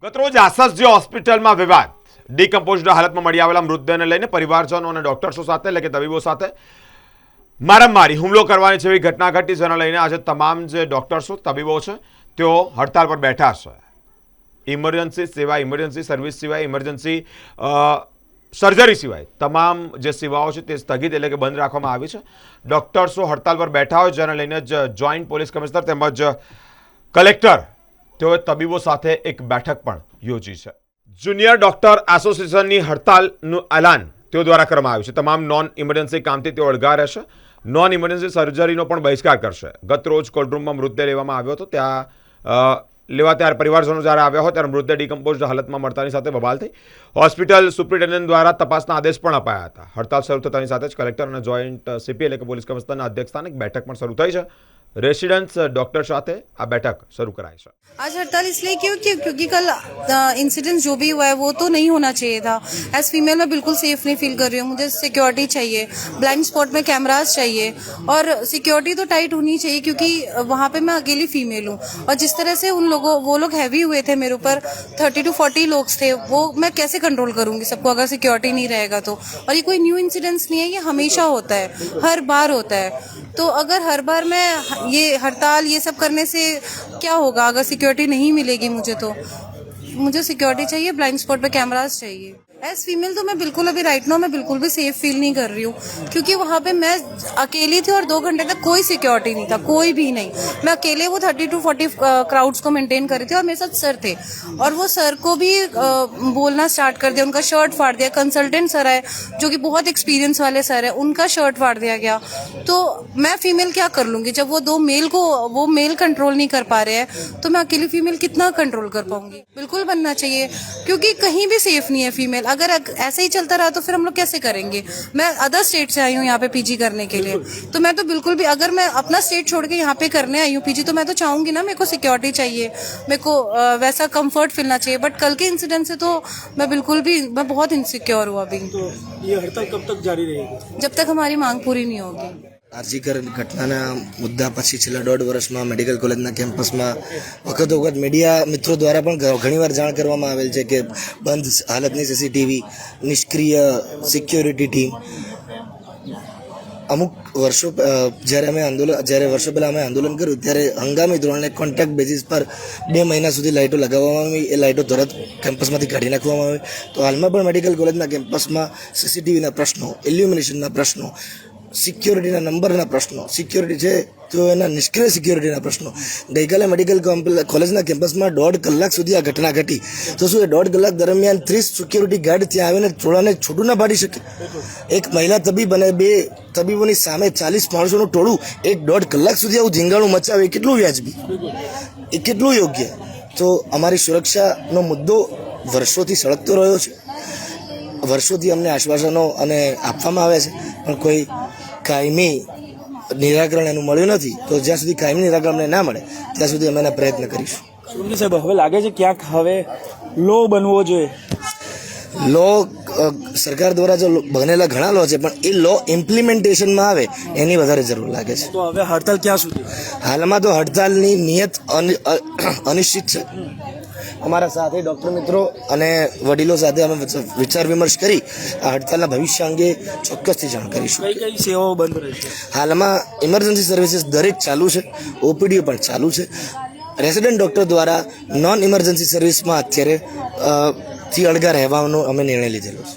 ગતરોજ આસસજી હોસ્પિટલમાં વિવાદ ડીકમ્પોઝડ હાલતમાં મળી આવેલા મૃતદેહને લઈને પરિવારજનો અને ડોક્ટર્સો સાથે એટલે કે તબીબો સાથે મારામારી હુમલો કરવાની જેવી ઘટના ઘટી, જેને લઈને આજે તમામ જે ડોક્ટર્સો તબીબો છે તેઓ હડતાલ પર બેઠા છે. ઇમરજન્સી સેવા, ઇમરજન્સી સર્વિસ સિવાય, ઇમરજન્સી સર્જરી સિવાય તમામ જે સેવાઓ છે તે સ્થગિત એટલે કે બંધ રાખવામાં આવી છે. ડોક્ટર્સો હડતાલ પર બેઠા હોય, જેને લઈને જ જોઈન્ટ પોલીસ કમિશનર તેમજ કલેક્ટર તેઓએ તબીબો સાથે એક બેઠક પણ યોજી છે. જુનિયર ડોક્ટર એસોસિએશનની હડતાલનું એલાન તેઓ દ્વારા કરવામાં આવ્યું છે. તમામ નોન ઇમરજન્સી કામથી તેઓ અળગા રહેશે. નોન ઇમરજન્સી સર્જરીનો પણ બહિષ્કાર કરશે. ગત રોજ કોલ્ડરૂમમાં મૃતદેહ લેવામાં આવ્યો હતો. ત્યાં લેવા ત્યારે પરિવારજનો જ્યારે આવ્યા હોય ત્યારે મૃતદેહ ડિકમ્પોઝડ હાલતમાં મળતાની સાથે બબાલ થઈ. હોસ્પિટલ સુપ્રિન્ટેન્ડન્ટ દ્વારા તપાસના આદેશ પણ અપાયા હતા. હડતાલ શરૂ થતાની સાથે જ કલેક્ટર અને જોઈન્ટ સીપી એટલે કે પોલીસ કમિશનરના અધ્યક્ષસ્થાને એક બેઠક પણ શરૂ થઈ છે. रेसिडेंट्स डॉक्टर साथ आ बैठक शुरू कराई है. आज हड़ताल इसलिए क्योंकि कल इंसिडेंट जो भी हुआ है वो तो नहीं होना चाहिए था. एज फीमेल मैं बिल्कुल सेफ नहीं फील कर रही हूँ. मुझे सिक्योरिटी चाहिए, ब्लाइंड स्पॉट में कैमरास चाहिए और सिक्योरिटी तो टाइट होनी चाहिए क्योंकि वहाँ पे मैं अकेली फीमेल हूँ. और जिस तरह से वो लोग हैवी हुए थे मेरे ऊपर, 30 to 40 लोग थे, वो मैं कैसे कंट्रोल करूँगी सबको अगर सिक्योरिटी नहीं रहेगा तो. और ये कोई न्यू इंसिडेंट्स नहीं है, ये हमेशा होता है, हर बार होता है. तो अगर हर बार मैं ये हड़ताल ये सब करने से क्या होगा? अगर सिक्योरिटी नहीं मिलेगी मुझे, तो मुझे सिक्योरिटी चाहिए, ब्लाइंड स्पॉट पे कैमरास चाहिए. एज फीमेल तो मैं बिल्कुल अभी राइट नाउ मैं बिल्कुल भी सेफ फील नहीं कर रही हूँ क्योंकि वहाँ पे मैं अकेली थी और 2 घंटे तक कोई सिक्योरिटी नहीं था, कोई भी नहीं. मैं अकेले वो 30 to 40 क्राउड्स को मेंटेन कर रही थी और मेरे साथ सर थे और वो सर को भी बोलना स्टार्ट कर दिया, उनका शर्ट फाड़ दिया. कंसल्टेंट सर है जो कि बहुत एक्सपीरियंस वाले सर है, उनका शर्ट फाड़ दिया गया. तो मैं फीमेल क्या कर लूँगी जब वो मेल कंट्रोल नहीं कर पा रहे हैं, तो मैं अकेली फीमेल कितना कंट्रोल कर पाऊंगी? बिल्कुल बनना चाहिए क्योंकि कहीं भी सेफ नहीं है फीमेल. अगर ऐसे ही चलता रहा तो फिर हम लोग कैसे करेंगे? मैं अदर स्टेट से आई हूँ यहाँ पे पीजी करने के लिए, तो मैं तो बिल्कुल भी अगर मैं अपना स्टेट छोड़ के यहाँ पे करने आई हूँ पीजी, तो मैं तो चाहूंगी ना, मेरे को सिक्योरिटी चाहिए, मेरे को वैसा कंफर्ट मिलना चाहिए. बट कल के इंसिडेंट से तो मैं बहुत इनसिक्योर हूँ अभी. तो ये हड़ताल कब तक जारी रहेगी? जब तक हमारी मांग पूरी नहीं होगी. આરજીકર ઘટનાના મુદ્દા પછી છેલ્લા 1.5 વર્ષમાં મેડિકલ કોલેજના કેમ્પસમાં વખત મીડિયા મિત્રો દ્વારા પણ ઘણીવાર જાણ કરવામાં આવેલ છે કે બંધ હાલતની સીસીટીવી, નિષ્ક્રિય સિક્યોરિટી ટીમ. અમુક વર્ષો જ્યારે વર્ષો પહેલાં અમે આંદોલન કર્યું ત્યારે હંગામી ધોરણે કોન્ટ્રાક્ટ બેઝિસ પર 2 મહિના સુધી લાઇટો લગાવવામાં આવી. એ લાઇટો તરત કેમ્પસમાંથી કાઢી નાખવામાં આવી. તો હાલમાં પણ મેડિકલ કોલેજના કેમ્પસમાં સીસીટીવીના પ્રશ્નો, ઇલ્યુમિનેશનના પ્રશ્નો, સિક્યોરિટીના નંબરના પ્રશ્નો, સિક્યોરિટી છે તો એના નિષ્ક્રિય સિક્યોરિટીના પ્રશ્નો. ગઈકાલે મેડિકલ કોલેજના કેમ્પસમાં 1.5 કલાક સુધી આ ઘટના ઘટી. તો શું એ 1.5 કલાક દરમિયાન 30 સિક્યોરિટી ગાર્ડ ત્યાં આવીને ટોળાને છૂટું ના પાડી શકે? એક મહિલા તબીબ અને 2 તબીબોની સામે 40 માણસોનું ટોળું 1.5 કલાક સુધી આવું ધીંગાણું મચાવે, એ કેટલું વ્યાજબી, એ કેટલું યોગ્ય? તો અમારી સુરક્ષાનો મુદ્દો વર્ષોથી સળગતો રહ્યો છે. વર્ષોથી અમને આશ્વાસનો અને આપવામાં આવ્યા છે, પણ કોઈ કાયમી નિરાકરણ એનું મળ્યું નથી. તો જ્યાં સુધી કાયમી નિરાકરણ અમને ના મળે ત્યાં સુધી અમે એના પ્રયત્ન કરીશું. સુરભી સાહેબ, હવે લાગે છે ક્યાંક હવે લો બનવો જોઈએ. લો સરકાર દ્વારા જો બનેલા ઘણા લો છે, પણ એ લો ઇમ્પ્લિમેન્ટેશનમાં આવે એની વધારે જરૂર લાગે છે. તો હવે હડતાલ ક્યાં સુધી? હાલમાં તો હડતાલની નિયત અનિશ્ચિત છે. અમારા સાથે ડૉક્ટર મિત્રો અને વડીલો સાથે અમે વિચાર વિમર્શ કરી આ હડતાલના ભવિષ્ય અંગે ચોક્કસથી જાણ કરીશું. કઈ કઈ સેવાઓ બંધ રહેશે? હાલમાં ઇમરજન્સી સર્વિસીસ દરેક ચાલુ છે, ઓપીડી પણ ચાલુ છે. રેસિડેન્ટ ડૉક્ટર દ્વારા નોન ઇમરજન્સી સર્વિસમાં અત્યારે થી અળગા રહેવાનો અમે નિર્ણય લીધેલો છે.